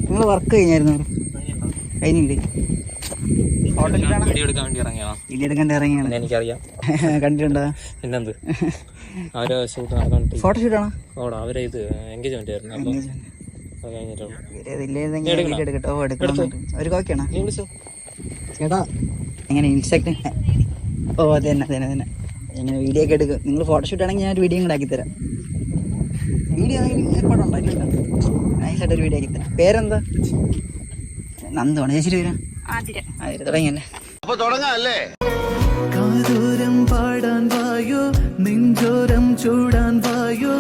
നിങ്ങൾ വർക്ക് കഴിഞ്ഞായിരുന്നു? കഴിഞ്ഞില്ലേ? വീഡിയോ എടുക്കാൻ വേണ്ടി ഇറങ്ങിയാണ്. എനിക്കറിയാം. കണ്ടിട്ടുണ്ടോ? പിന്നെന്ത് അവര് ഷൂട്ട് നടന്നോണ്ട് ഫോട്ടോഷൂട്ടാണോ? അവരെ ഇത് എൻഗേജ്മെന്റ് ആയിരുന്നു. ചേട്ടാ എങ്ങനെ ഇൻസ്റ്റാഗ്രാം? ഓ അതെ തന്നെ എങ്ങനെ വീഡിയോ ഒക്കെ എടുക്കും? നിങ്ങൾ ഫോട്ടോഷൂട്ട് ആണെങ്കിൽ ഞാൻ ഒരു വീഡിയോ കൂടെ ആക്കി തരാം. വീഡിയോ ഏർപ്പാടുണ്ടോ? നൈസായിട്ടൊരു വീഡിയോ ആക്കി തരാം. പേരെന്താ? നന്ദുവാണ്. ചേച്ചിയുടെ പേരാ? ആതിര. തുടങ്ങിയല്ലേ? അപ്പൊ തുടങ്ങാല്ലേ? കാതോരം പാടാൻ വായോ, നെഞ്ചോരം ചൂടാൻ വായോ.